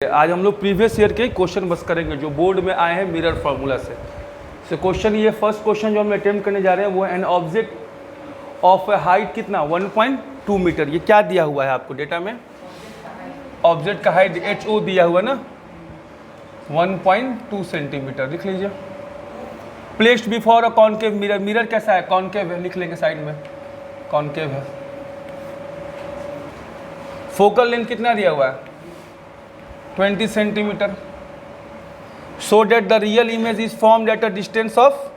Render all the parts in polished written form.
आज हम लोग प्रीवियस ईयर के क्वेश्चन बस करेंगे जो बोर्ड में आए हैं मिरर फार्मूला से। क्वेश्चन ये फर्स्ट क्वेश्चन जो हम अटेम्प्ट करने जा रहे हैं वो एन ऑब्जेक्ट ऑफ हाइट कितना 1.2 मीटर। ये क्या दिया हुआ है आपको डेटा में? ऑब्जेक्ट का हाइट HO दिया हुआ ना 1.2 सेंटीमीटर। लिख लीजिए। Placed before a concave mirror. Mirror कैसा है? कॉन्केव है। लिख लेंगे साइड में, कॉन्केव है। फोकल लेंथ कितना दिया हुआ है? 20 centimetre. So that the real image is formed at a distance of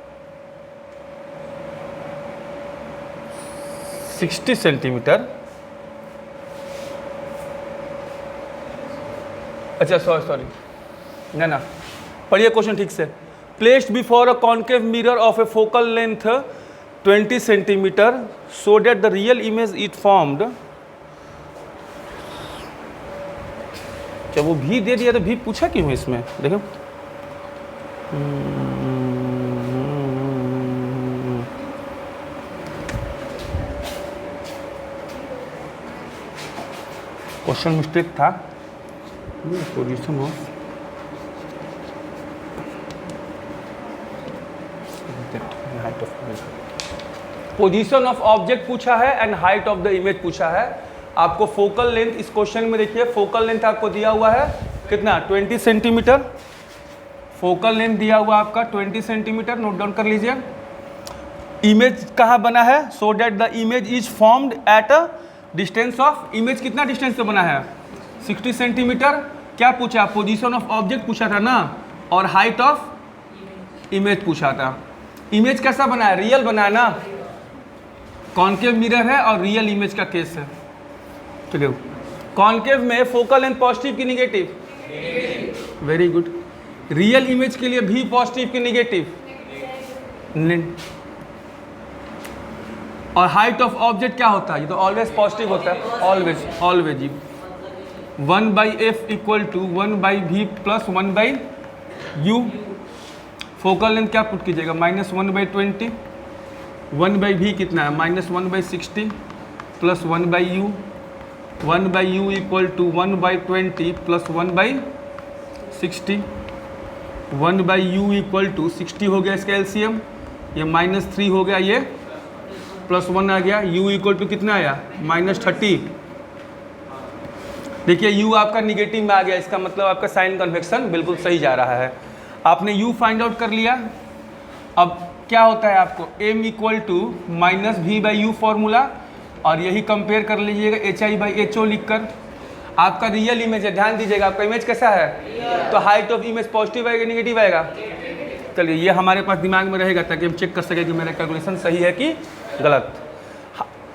60 centimetre. अच्छा सॉरी ना पढ़िए क्वेश्चन ठीक से। Placed before a concave mirror of a focal length 20 centimetre so that the real image is formed. जब वो भी दे दिया तो भी पूछा क्यों है इसमें? देखो क्वेश्चन मिस्टेक था। Position of position of object पूछा है and height of the image पूछा है। आपको फोकल लेंथ इस क्वेश्चन में देखिए, फोकल लेंथ आपको दिया हुआ है कितना 20 सेंटीमीटर। फोकल लेंथ दिया हुआ आपका 20 सेंटीमीटर। नोट डाउन कर लीजिए। इमेज कहाँ बना है? So that the image is formed at a distance of. Image कितना डिस्टेंस से बना है? 60 सेंटीमीटर। क्या पूछा? पोजीशन ऑफ ऑब्जेक्ट पूछा था ना, और हाइट ऑफ इमेज पूछा था। इमेज कैसा बना है? रियल बना है ना, कॉन्केव मिरर है और रियल इमेज का केस है। चलिए, कॉन्केव में फोकल लेंथ पॉजिटिव की negative? Very good. Real image के लिए भी पॉजिटिव की निगेटिव? और हाइट ऑफ ऑब्जेक्ट क्या होता है? ये तो ऑलवेज पॉजिटिव होता है। Always 1/f equal to 1/v plus 1/u। Focal length क्या पुट कीजिएगा? -1/20। 1/v कितना है? -1/60 plus 1/u। 1/u equal to 1/20 plus 1/60। 1/u equal to 60 हो गया इसका एलसीएम, ये -3 हो गया, ये +1 आ गया। u इक्वल टू कितना आया? -30। देखिए u आपका निगेटिव में आ गया, इसका मतलब आपका साइन कन्वेक्शन बिल्कुल सही जा रहा है। आपने u फाइंड आउट कर लिया। अब क्या होता है आपको? m equal to -v/u formula, और यही कंपेयर कर लीजिएगा HI/HO लिखकर। आपका रियल इमेज है, ध्यान दीजिएगा। आपका इमेज कैसा है? तो हाइट ऑफ इमेज पॉजिटिव आएगा निगेटिव आएगा? चलिए, ये हमारे पास दिमाग में रहेगा ताकि हम चेक कर सकें कि मेरा कैलकुलेशन सही है कि गलत।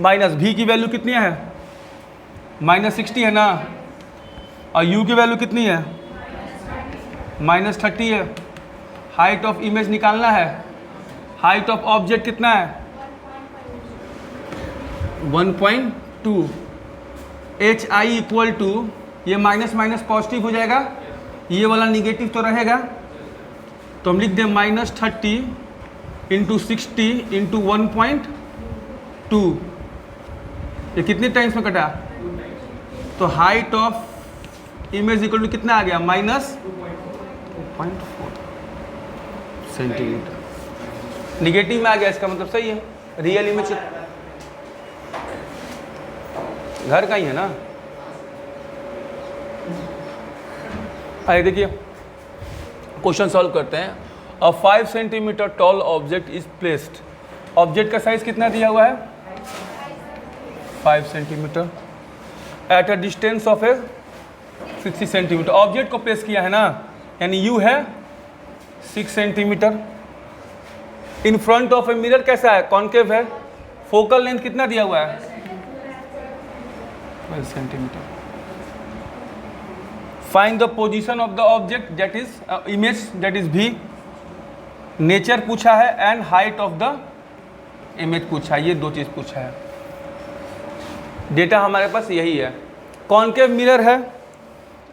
-v की वैल्यू कितनी है? -60 है ना, और u की वैल्यू कितनी है? -30 है। हाइट ऑफ इमेज निकालना है। हाइट ऑफ ऑब्जेक्ट कितना है? 1.2। HI इक्वल टू, ये माइनस माइनस पॉजिटिव हो जाएगा, ये वाला निगेटिव तो रहेगा, तो हम लिख दें -30 इंटू 60 इंटू 1.2। ये कितने टाइम्स में कटा? तो height of image equal to कितना आ गया? -2.4 सेंटीमीटर। निगेटिव में आ गया, इसका मतलब सही है। रियल इमेज घर का ही है ना। आइए देखिए, क्वेश्चन सॉल्व करते हैं। अ 5 centimetre tall object is placed. Object का साइज कितना दिया हुआ है? 5 centimetre eight a distance of 60 centimetre. Object को प्लेस किया है ना, यानी u है 6 centimetre. In front of a mirror कैसा है? कॉन्केव है। फोकल लेंथ कितना दिया हुआ है? 12 centimetre. Find the position of the object that is image that is v। Nature पूछा है and height of the image पूछा है, ये दो चीज पूछा है। डेटा हमारे पास यही है। कॉन्केव मिरर है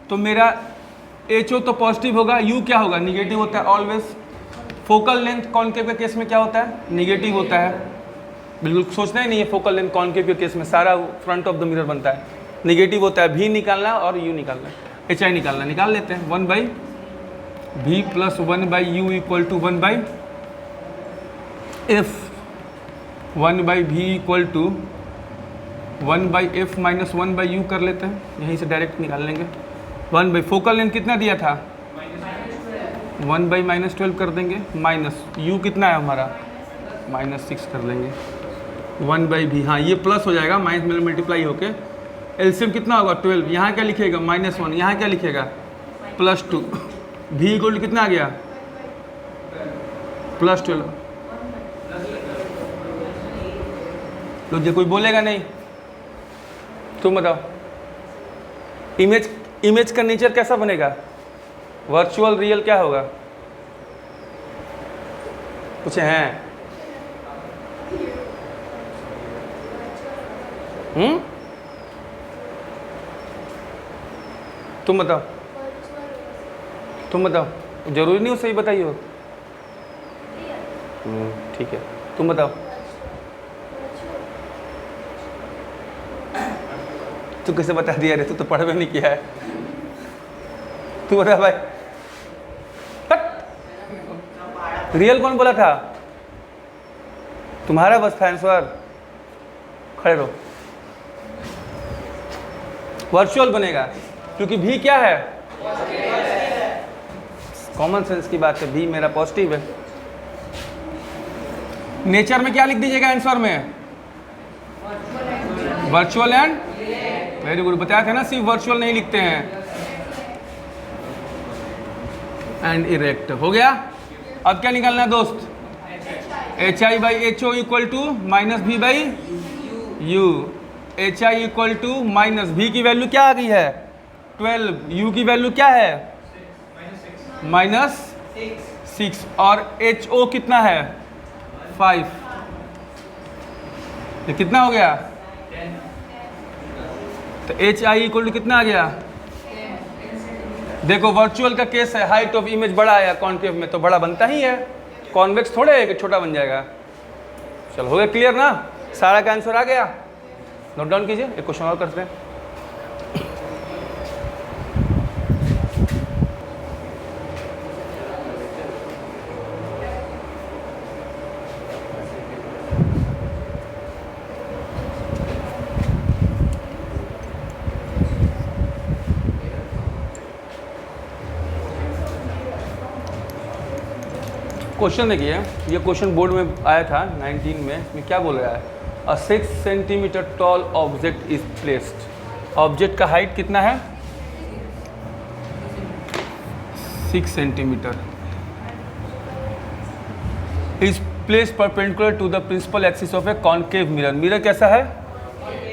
तो मेरा HO तो पॉजिटिव होगा, u क्या होगा? निगेटिव होता है ऑलवेज। फोकल लेंथ कॉन्केव के केस में क्या होता है? निगेटिव होता है। बिल्कुल सोचना ही नहीं है। फोकल लेंथ कॉन्केव के केस में सारा फ्रंट ऑफ द मिरर बनता है, नेगेटिव होता है। भी निकालना और यू निकालना है। एच आई निकालना, निकाल लेते हैं। 1/v plus 1/u equal to 1/f, 1/v equal to 1/f minus 1/u कर लेते हैं, यहीं से डायरेक्ट निकाल लेंगे। 1/, फोकल लेंथ कितना दिया था 1/-12 कर देंगे, माइनस u कितना है हमारा -6 कर लेंगे। 1/v, हाँ ये प्लस हो जाएगा, माइनस में मल्टीप्लाई होके एलसीएम कितना होगा 12, यहाँ क्या लिखेगा -1, यहाँ क्या लिखेगा +2, v इक्वल कितना आ गया +12। तो जो कोई बोलेगा नहीं, तुम बताओ इमेज का नेचर कैसा बनेगा, वर्चुअल रियल क्या होगा, कुछ हैं तुम बताओ, जरूरी नहीं हो सही बताइए हो। ठीक है, तुम बताओ। तू कैसे बता दिया रे, तू तो पढ़ भी नहीं किया है, तू बता भाई। रियल कौन बोला था, तुम्हारा बस था आंसर, खड़े रहो। वर्चुअल बनेगा क्योंकि भी क्या है, कॉमन सेंस की बात है, भी मेरा पॉजिटिव है। नेचर में क्या लिख दीजिएगा आंसर में, वर्चुअल एंड, वेरी गुड, बताया था ना सिर्फ वर्चुअल नहीं लिखते हैं, एंड इरेक्ट हो गया। अब क्या निकालना है दोस्त, HI/HO equal to -v/u, HI equal to minus, v की वैल्यू क्या आ गई है 12, u की वैल्यू क्या है -6 और HO कितना है 5, ये कितना हो गया, तो HI इक्वल टू कितना आ गया। देखो वर्चुअल का केस है, हाइट ऑफ इमेज बड़ा है, कॉन्केव में तो बड़ा बनता ही है, कॉन्वेक्स थोड़े है कि छोटा बन जाएगा। चलो हो गया क्लियर ना, सारा का आंसर आ गया, नोट डाउन कीजिए, एक क्वेश्चन और करते हैं। क्वेश्चन देखिए, ये क्वेश्चन बोर्ड में आया था 19 में, इसमें क्या बोल रहा है, a 6 centimetre tall object is placed, object का हाइट कितना है 6 centimetre, is placed perpendicular to the principal axis of a concave mirror, mirror कैसा है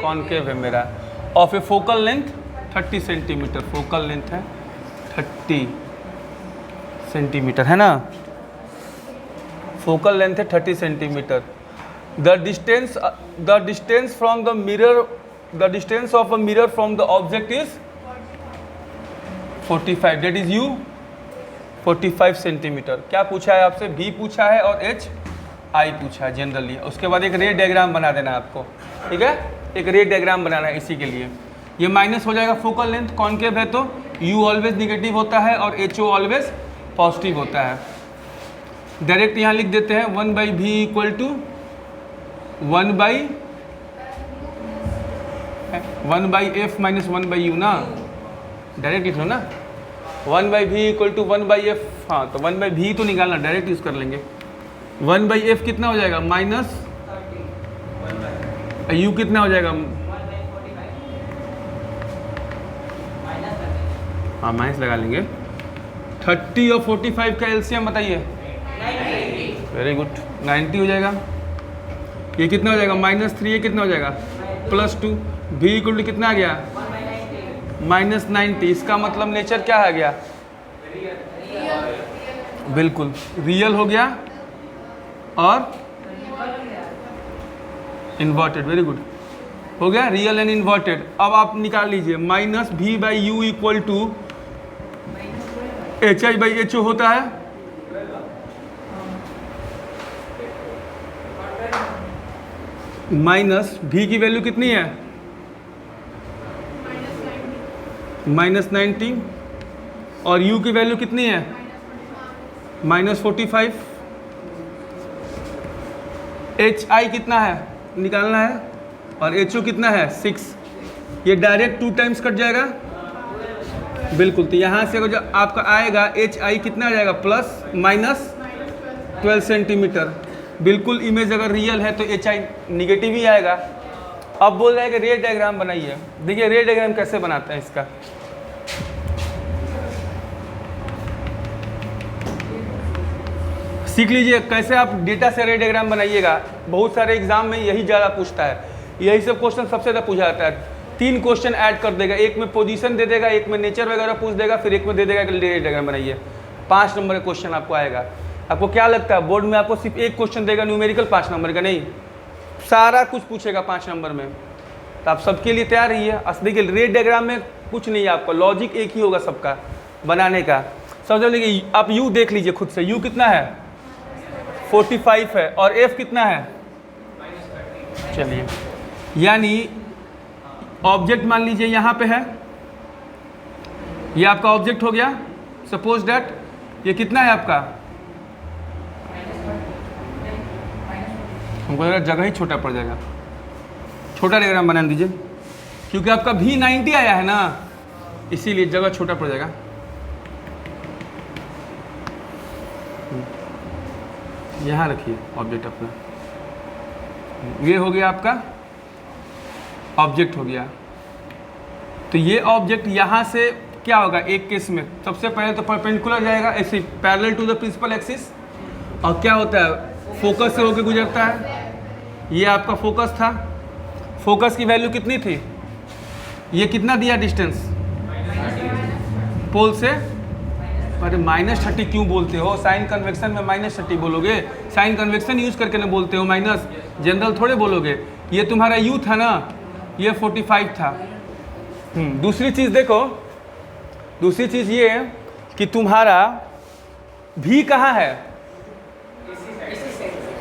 कॉन्केव है मेरा, of a focal length 30 centimetre, focal length है 30 सेंटीमीटर है ना, फोकल लेंथ है 30 centimetre. The distance from the mirror, the distance of a mirror from the object is 45, that is you 45 centimetre. क्या पूछा है आपसे, भी पूछा है और एच आई पूछा है जनरली। उसके बाद एक रे डायग्राम बना देना है आपको, ठीक है, एक रे डायग्राम बनाना है इसी के लिए। ये माइनस हो जाएगा फोकल लेंथ, कॉन्केव है तो यू ऑलवेज निगेटिव होता है और एच ओ ऑलवेज पॉजिटिव होता है। डायरेक्ट यहाँ लिख देते हैं 1/v equal to 1/f minus 1/u ना, डायरेक्ट लिख लो ना, 1/v इक्वल टू 1/f, हाँ तो 1/v तो निकालना, डायरेक्ट यूज कर लेंगे। 1/f कितना हो जाएगा माइनस, u कितना हो जाएगा, हाँ माइनस लगा लेंगे। 30 और 45 का एलसीएम बताइए, वेरी गुड 90 हो जाएगा। ये कितना हो जाएगा -3, ये कितना हो जाएगा +2, v इक्वल टू कितना आ गया -90, इसका मतलब नेचर क्या आ गया, बिल्कुल रियल हो गया और इन्वर्टेड, वेरी गुड हो गया रियल एंड इन्वर्टेड। अब आप निकाल लीजिए -v/u इक्वल टू HI/HO होता है माइनस, v की वैल्यू कितनी है -90 और u की वैल्यू कितनी है -45। hi कितना है निकालना है और ho कितना है 6। ये डायरेक्ट 2 टाइम्स कट जाएगा बिल्कुल। तो यहाँ से जो आपका आएगा hi कितना आ जाएगा ±12 सेंटीमीटर। बिल्कुल इमेज अगर रियल है तो hi निगेटिव ही आएगा। अब बोल रहा है कि रे डायग्राम बनाइए। देखिए रे डायग्राम कैसे बनाते हैं इसका। सीख लीजिए कैसे आप डेटा से रे डायग्राम बनाइएगा। बहुत सारे एग्जाम में यही ज़्यादा पूछता है, यही सब क्वेश्चन सबसे ज़्यादा पूछा जाता है। 3 क्वेश्चन ऐड कर देगा, एक में पोजीशन दे देगा, एक में नेचर वगैरह पूछ देगा, फिर एक में दे देगा कि रे डायग्राम बनाइए। 5 नंबर का क्वेश्चन आपको आएगा। आपको क्या लगता है बोर्ड में आपको सिर्फ एक क्वेश्चन देगा न्यूमेरिकल 5 नंबर का? नहीं, सारा कुछ पूछेगा 5 नंबर में। तो आप सबके लिए तैयार रहिए। देखिए रे डायग्राम में कुछ नहीं है, आपका लॉजिक एक ही होगा सबका बनाने का। समझ लीजिए आप यू देख लीजिए खुद से, यू कितना है 45 है और एफ कितना है। चलिए यानी ऑब्जेक्ट मान लीजिए यहाँ पे है, ये आपका ऑब्जेक्ट हो गया। सपोज दैट ये कितना है आपका, हमको जगह ही छोटा पड़ जाएगा, छोटा डायग्राम बना दीजिए क्योंकि आपका भी 90 आया है ना, इसीलिए जगह छोटा पड़ जाएगा। यहाँ रखिए ऑब्जेक्ट अपना, ये हो गया आपका ऑब्जेक्ट हो गया। तो ये ऑब्जेक्ट यहाँ से क्या होगा, एक केस में सबसे पहले तो परपेंडिकुलर जाएगा ऐसे parallel to the principal axis, और क्या होता है फोकस से होकर गुजरता है। ये आपका फोकस था, फोकस की वैल्यू कितनी थी, ये कितना दिया डिस्टेंस पोल से। अरे -30 क्यों बोलते हो, साइन कन्वेक्शन में -30 बोलोगे, साइन कन्वेक्शन यूज करके ना बोलते हो माइनस, जनरल थोड़े बोलोगे। ये तुम्हारा यू था ना, ये 45 था। दूसरी चीज़ देखो, दूसरी चीज़ ये कि तुम्हारा भी कहाँ है,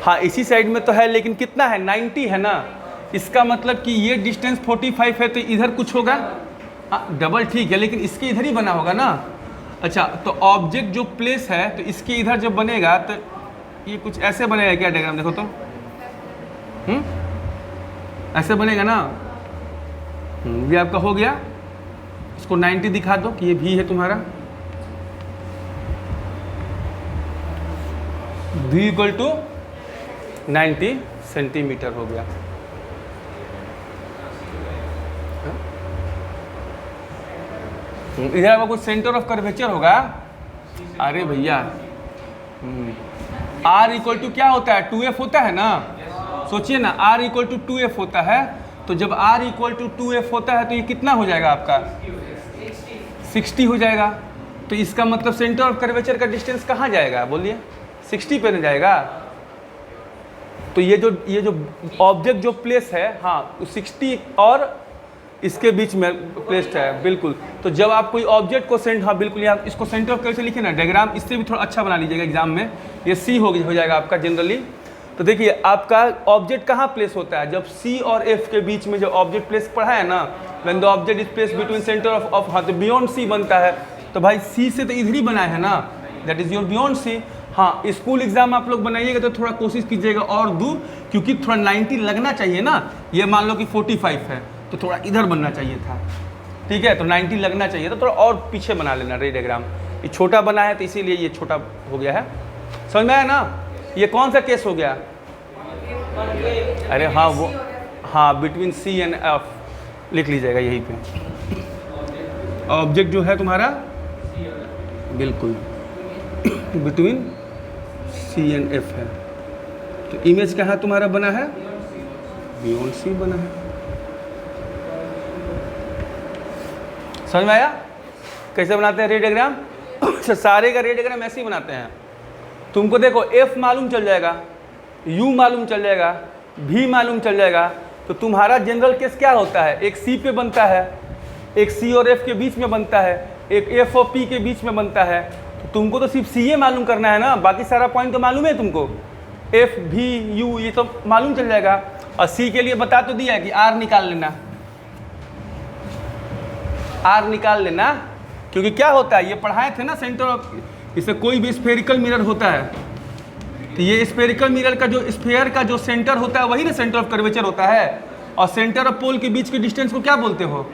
हाँ इसी साइड में तो है, लेकिन कितना है 90 है ना। इसका मतलब कि ये डिस्टेंस 45 है तो इधर कुछ होगा, हाँ डबल ठीक है, लेकिन इसके इधर ही बना होगा ना। अच्छा तो ऑब्जेक्ट जो प्लेस है तो इसके इधर जब बनेगा तो ये कुछ ऐसे बनेगा क्या डायग्राम, देखो तो ऐसे बनेगा ना। ये आपका हो गया, इसको 90 दिखा दो कि ये भी है तुम्हारा। v = 90 सेंटीमीटर हो गया। इधर आपका कुछ सेंटर ऑफ कर्वेचर होगा। अरे भैया r = क्या होता है 2f होता है ना, सोचिए ना r = 2f होता है। तो जब r = 2f होता है तो ये कितना हो जाएगा आपका 60 हो जाएगा। तो इसका मतलब सेंटर ऑफ कर्वेचर का डिस्टेंस कहाँ जाएगा बोलिए, 60 पे न जाएगा। तो ये जो ऑब्जेक्ट जो प्लेस है, हाँ 60 और इसके बीच में प्लेस्ड है बिल्कुल। तो जब आप कोई ऑब्जेक्ट को हाँ बिल्कुल यहाँ इसको सेंटर ऑफ कर्वेचर लिखिए ना, डायग्राम इससे भी थोड़ा अच्छा बना लीजिएगा एग्जाम में। ये सी हो जाएगा आपका जनरली। तो देखिए आपका ऑब्जेक्ट कहाँ प्लेस होता है, जब सी और एफ के बीच में जब ऑब्जेक्ट प्लेस पढ़ा है ना, when the object is place between centre of हाँ तो बियॉन्ड सी बनता है। तो भाई सी से तो इधर ही बना है ना, that is your beyond C. हाँ स्कूल एग्जाम आप लोग बनाइएगा तो थोड़ा कोशिश कीजिएगा और दूर, क्योंकि थोड़ा 90 लगना चाहिए ना। ये मान लो कि 45 है तो थोड़ा इधर बनना चाहिए था, ठीक है। तो 90 लगना चाहिए तो थोड़ा और पीछे बना लेना रे डायग्राम। ये छोटा बना है तो इसीलिए ये छोटा हो गया है, समझ में आया ना। ये कौन सा केस हो गया, अरे हाँ वो हाँ बिटवीन सी एंड एफ लिख लीजिएगा यहीं पे। ऑब्जेक्ट जो है तुम्हारा बिल्कुल बिटवीन सी एंड एफ है। तो इमेज कहाँ तुम्हारा बना है, बियॉन्ड सी बना है। समझ में आया कैसे बनाते हैं रे डायग्राम। सारे का रे डायग्राम ऐसे ही बनाते हैं। तुमको देखो एफ मालूम चल जाएगा, यू मालूम चल जाएगा, भी मालूम चल जाएगा। तो तुम्हारा जनरल केस क्या होता है, एक सी पे बनता है, एक सी और एफ के बीच में बनता है, एक एफ और पी के बीच में बनता है। तो तुमको तो सिर्फ सी ए मालूम करना है ना, बाकी सारा पॉइंट तो मालूम है तुमको, एफ भी यू ये तो मालूम चल जाएगा। और सी के लिए बता तो दिया है कि आर निकाल लेना। आर निकाल लेना, क्योंकि क्या होता है ये पढ़ाए थे ना सेंटर ऑफ, इससे कोई भी स्फेरिकल मिरर होता है तो ये स्फेरिकल मिरर का जो स्फेयर का जो सेंटर होता है वही ना सेंटर ऑफ कर्वेचर होता है, और सेंटर ऑफ पोल के बीच के डिस्टेंस को क्या बोलते हो,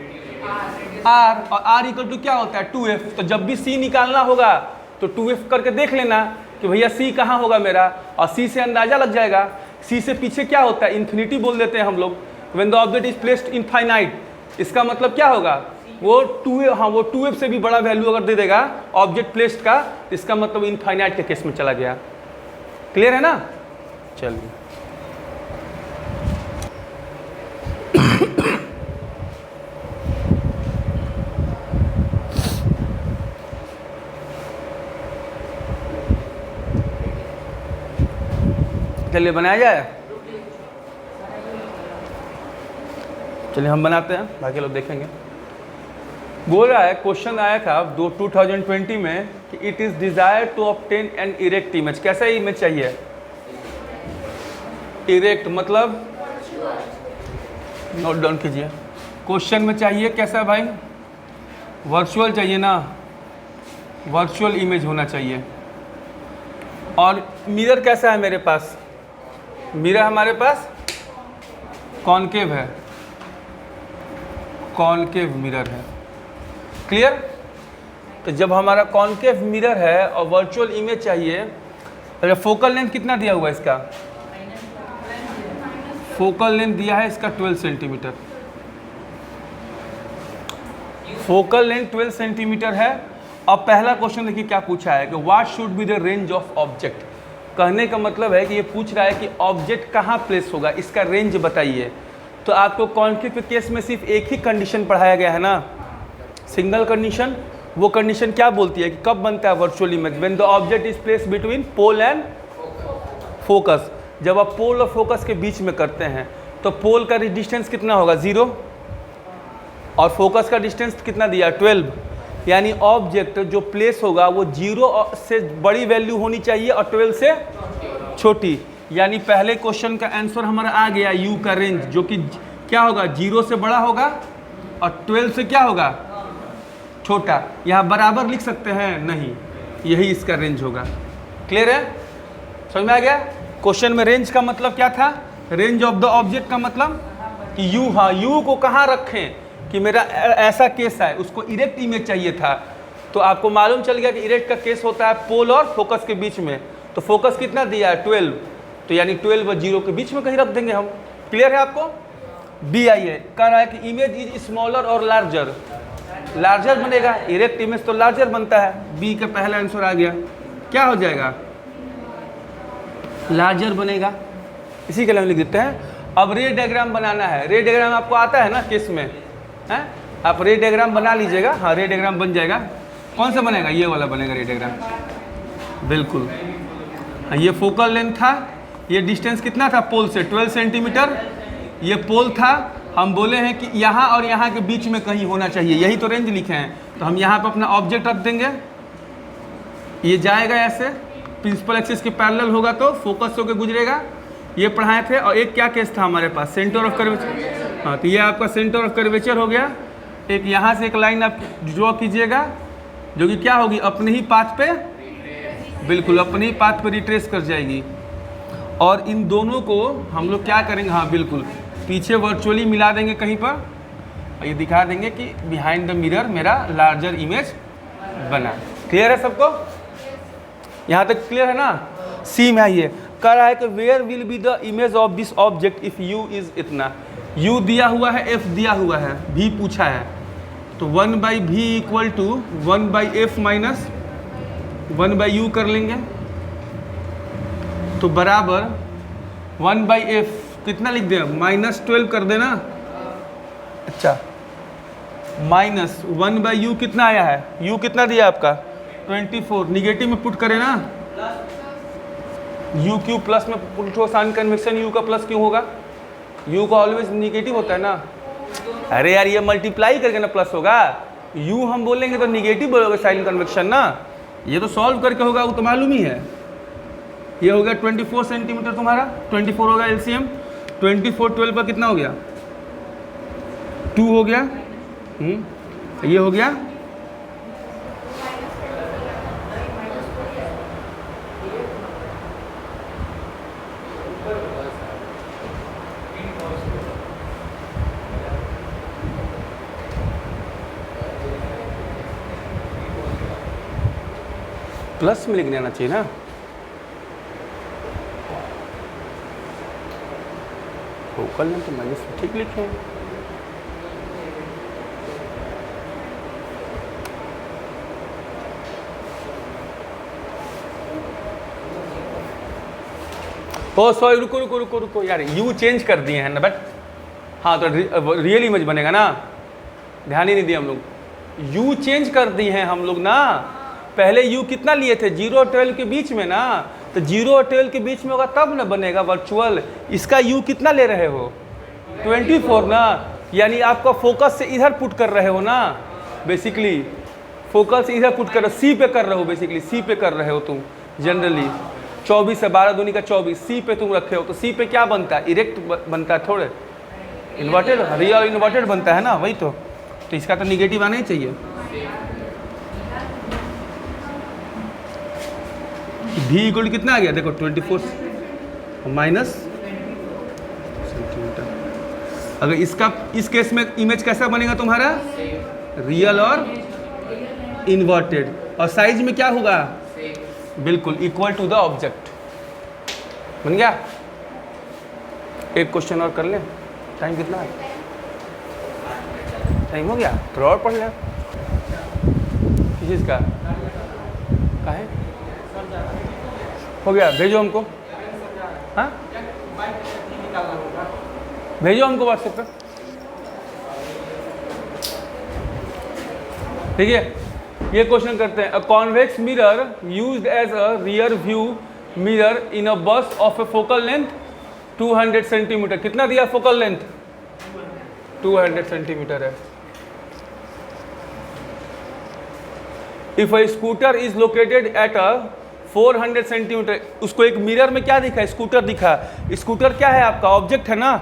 आर, और आर इक्वल टू क्या होता है 2f। तो जब भी सी निकालना होगा तो 2f करके देख लेना कि भैया सी कहाँ होगा मेरा, और सी से अंदाजा लग जाएगा। सी से पीछे क्या होता है, इन्फिनिटी बोल देते हैं हम लोग, when the object is placed infinite, इसका मतलब क्या होगा वो 2f, हाँ वो 2f से भी बड़ा वैल्यू अगर दे देगा ऑब्जेक्ट प्लेस्ड का, इसका मतलब इनफाइनाइट के केस में चला गया। क्लियर है ना? चलिए चलिए बनाया जाए, चलिए हम बनाते हैं, बाकी लोग देखेंगे। बोल रहा है, क्वेश्चन आया था 2020 में कि it is desire to obtain an erect image. कैसा इमेज चाहिए? इरेक्ट मतलब, नोट डाउन कीजिए, क्वेश्चन में चाहिए कैसा भाई, वर्चुअल चाहिए ना, वर्चुअल इमेज होना चाहिए। और मिरर कैसा है मेरे पास, मिरर हमारे पास कॉनकेव है, कॉनकेव मिरर है। क्लियर? तो जब हमारा कॉनकेव मिरर है और वर्चुअल इमेज चाहिए, तो फोकल लेंथ कितना दिया हुआ है इसका, फोकल लेंथ दिया है इसका 12 सेंटीमीटर, फोकल लेंथ 12 सेंटीमीटर है। अब पहला क्वेश्चन देखिए क्या पूछा है कि what should be the range of object. कहने का मतलब है कि ये पूछ रहा है कि ऑब्जेक्ट कहाँ प्लेस होगा, इसका रेंज बताइए। तो आपको कॉनकेव के केस में सिर्फ एक ही कंडीशन पढ़ाया गया है ना, सिंगल कंडीशन। वो कंडीशन क्या बोलती है कि कब बनता है virtual image, when the object is place between pole and focus. जब आप पोल और फोकस के बीच में करते हैं तो पोल का डिस्टेंस कितना होगा 0, और फोकस का डिस्टेंस कितना दिया 12, यानी ऑब्जेक्ट जो प्लेस होगा वो 0 से बड़ी वैल्यू होनी चाहिए और 12 से छोटी। यानी पहले क्वेश्चन का आंसर हमारा आ गया यू का रेंज, जो कि क्या होगा 0 से बड़ा होगा और 12 से क्या होगा छोटा। यहाँ बराबर लिख सकते हैं नहीं, यही इसका रेंज होगा। क्लियर है? समझ में आ गया? क्वेश्चन में रेंज का मतलब क्या था, रेंज ऑफ द ऑब्जेक्ट का मतलब कि यू, हाँ यू को कहाँ रखें कि मेरा ऐसा केस है, उसको इरेक्ट इमेज चाहिए था। तो आपको मालूम चल गया कि इरेक्ट का केस होता है पोल और फोकस के बीच में। तो फोकस कितना दिया है 12, तो यानी 12 और 0 के बीच में कहीं रख देंगे हम। क्लियर है आपको? बी आइए, कह रहा है कि इमेज इज स्मॉलर और लार्जर, लार्जर बनेगा, इरेक्ट इमेज तो लार्जर बनता है। बी का पहला आंसर आ गया, क्या हो जाएगा लार्जर बनेगा। इसी के लिए हम लिख देते हैं। अब रे डायग्राम बनाना है, रे डायग्राम आपको आता है ना केस में, हैं? आप रे डायग्राम बना लीजिएगा। हाँ रे डायग्राम बन जाएगा। कौन सा बनेगा? ये वाला बनेगा रे डायग्राम, बिल्कुल। ये फोकल लेंथ था, ये डिस्टेंस कितना था पोल से 12 सेंटीमीटर, ये पोल था। हम बोले हैं कि यहाँ और यहाँ के बीच में कहीं होना चाहिए, यही तो रेंज लिखे हैं। तो हम यहाँ पर अपना ऑब्जेक्ट रख देंगे, ये जाएगा ऐसे, प्रिंसिपल एक्सिस के पैरेलल होगा तो फोकस होकर गुजरेगा। ये पढ़ाए थे। और एक क्या केस था हमारे पास, सेंटर ऑफ कर्वेचर। हाँ तो ये आपका सेंटर ऑफ कर्वेचर हो गया। एक यहाँ से एक लाइन आप ड्रॉ कीजिएगा जो कि क्या होगी, अपने ही पाथ पे, बिल्कुल अपने ही पाथ पे रिट्रेस कर जाएगी। और इन दोनों को हम लोग क्या करेंगे, हाँ बिल्कुल पीछे वर्चुअली मिला देंगे कहीं पर, और ये दिखा देंगे कि बिहाइंड द मिरर मेरा लार्जर इमेज बना। क्लियर है सबको? यहाँ तक क्लियर है ना? सी में आइए, कह रहा है कि where will be the image of this object if U is इतना। यू दिया हुआ है, एफ दिया हुआ है, भी पूछा है। तो 1/v equal to 1/f minus 1/u कर लेंगे। तो बराबर 1/f कितना लिख दें, -12 कर देना। अच्छा, माइनस 1/u कितना आया है, u कितना दिया आपका 24, निगेटिव में पुट करें ना, u क्यू प्लस में पुट हो, साइन कन्वेक्शन u का प्लस क्यों होगा, u का ऑलवेज निगेटिव होता है ना। अरे यार ये मल्टीप्लाई करके ना प्लस होगा, u हम बोलेंगे तो निगेटिव बोलोगे साइन कन्वेक्शन ना। ये तो सॉल्व करके होगा, वो तो मालूम ही है। ये हो गया 24 सेंटीमीटर तुम्हारा, 24 होगा एलसीएम। 24 12 पर कितना हो गया 2 हो गया। ये हो गया। प्लस में लिखने आना चाहिए ना। फोकल लेंथ तो माइनस में ठीक लिखे हैं। ओ सॉरी, रुको रुको रुको रुको यार, यू चेंज कर दिए हैं ना बट। हाँ तो रियल इमेज बनेगा ना, ध्यान ही नहीं दिया हम लोग। यू चेंज कर दिए हैं हम लोग ना। पहले यू कितना लिए थे, 0 और 12 के बीच में ना, तो 0 और 12 के बीच में होगा तब ना बनेगा वर्चुअल। इसका यू कितना ले रहे हो, 24 ना, यानी आपका फोकस से इधर पुट कर रहे हो ना, बेसिकली फोकस से इधर पुट कर रहे हो, सी पे कर रहे हो, बेसिकली सी पे कर रहे हो तुम जनरली। 24 से 12 दूनी का 24 सी पे तुम रखे हो, तो सी पे क्या बनता है, इरेक्ट बनता है, थोड़े इन्वर्टेड, रियल इन्वर्टेड बनता है ना, वही तो इसका तो निगेटिव आना ही चाहिए। भी इक्वल कितना आ गया, देखो 24 माइनस सेंटीमीटर। अगर इसका इस केस में इमेज कैसा बनेगा तुम्हारा, रियल और इन्वर्टेड, और साइज में क्या होगा, बिल्कुल इक्वल टू द ऑब्जेक्ट। बन गया। एक क्वेश्चन और कर ले, टाइम कितना है, टाइम हो गया, थोड़ा और पढ़ ले। किस चीज़ का है, हो गया, भेजो हमको। हाँ भेजो हमको व्हाट्सएप पे, ठीक है। ये क्वेश्चन करते हैं, a convex mirror used as a rear view mirror in a bus of a focal length 200 centimetre. कितना दिया फोकल लेंथ, 200 सेंटीमीटर है। If a scooter is located at a 400 centimetre, उसको एक मिरर में क्या दिखा, स्कूटर दिखा। स्कूटर क्या है आपका, ऑब्जेक्ट है ना,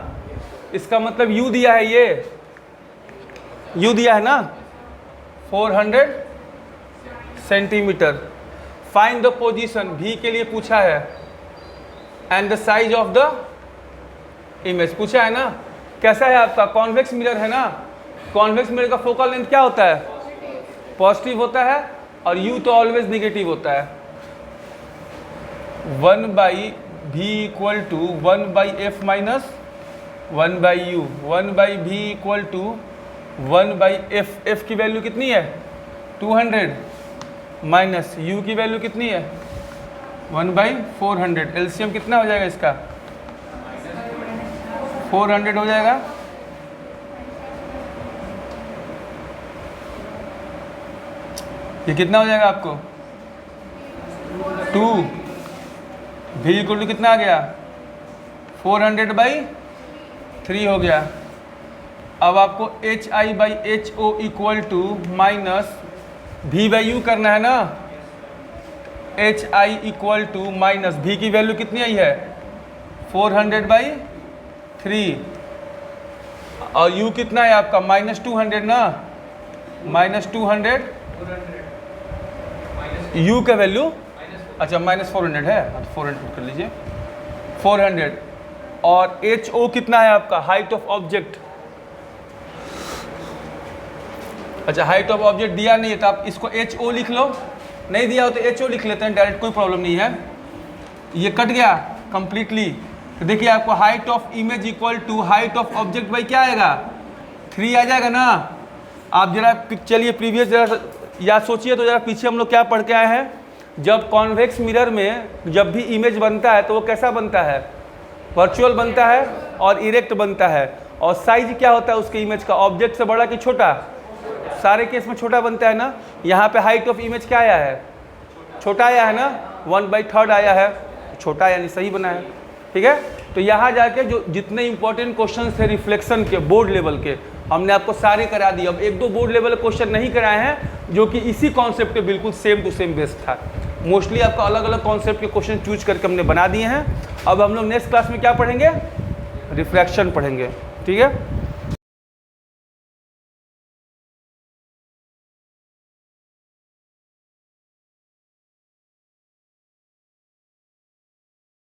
इसका मतलब यू दिया है, ये यू दिया है ना, 400 सेंटीमीटर। फाइंड द पोजीशन, भी के लिए पूछा है, and the size of the image पूछा है ना। कैसा है आपका, कॉन्वेक्स मिरर है ना, कॉन्वेक्स मिरर का फोकल लेंथ क्या होता है, पॉजिटिव होता है, और यू तो ऑलवेज निगेटिव होता है। 1/v equal to 1/f minus 1/u, 1/v equal to 1/f। f की वैल्यू कितनी है, 200, माइनस u की वैल्यू कितनी है, 1/400। एलसीएम कितना हो जाएगा इसका, 400 हो जाएगा। ये कितना हो जाएगा आपको, 2। v इक्वल टू कितना आ गया, 400/3 हो गया। अब आपको HI/HO equal to minus V/U करना है ना। HI equal to minus V की वैल्यू कितनी आई है, 400/3, और U कितना है आपका, -200 ना, -200। U का वैल्यू अच्छा -400 है, तो 400 कर लीजिए, 400। और HO कितना है आपका, हाइट ऑफ ऑब्जेक्ट। अच्छा हाइट ऑफ ऑब्जेक्ट दिया नहीं है तो आप इसको HO लिख लो, नहीं दिया हो तो HO लिख लेते हैं डायरेक्ट, कोई प्रॉब्लम नहीं है। ये कट गया कंप्लीटली। तो देखिए आपको height of image equal to height of object by क्या आएगा, 3 आ जाएगा ना। आप जरा चलिए प्रीवियस जरा याद सोचिए, तो जरा पीछे हम लोग क्या पढ़ के आए हैं। जब कॉन्वेक्स मिरर में जब भी इमेज बनता है तो वो कैसा बनता है, वर्चुअल बनता है और इरेक्ट बनता है। और साइज क्या होता है उसके इमेज का, ऑब्जेक्ट से बड़ा कि छोटा, सारे केस में छोटा बनता है ना। यहाँ पे हाइट ऑफ इमेज क्या आया है, छोटा आया है ना, 1/3 आया है, छोटा यानी सही बना है, ठीक है। तो यहाँ जाके जो जितने इंपॉर्टेंट क्वेश्चन थे रिफ्लेक्शन के बोर्ड लेवल के, हमने आपको सारे करा दिए। अब 1-2 बोर्ड लेवल क्वेश्चन नहीं कराए हैं जो कि इसी कॉन्सेप्ट के बिल्कुल सेम टू सेम बेस्ड था। मोस्टली आपको अलग अलग कॉन्सेप्ट के क्वेश्चन चूज करके हमने बना दिए हैं। अब हम लोग नेक्स्ट क्लास में क्या पढ़ेंगे, रिफ्लेक्शन पढ़ेंगे, ठीक है।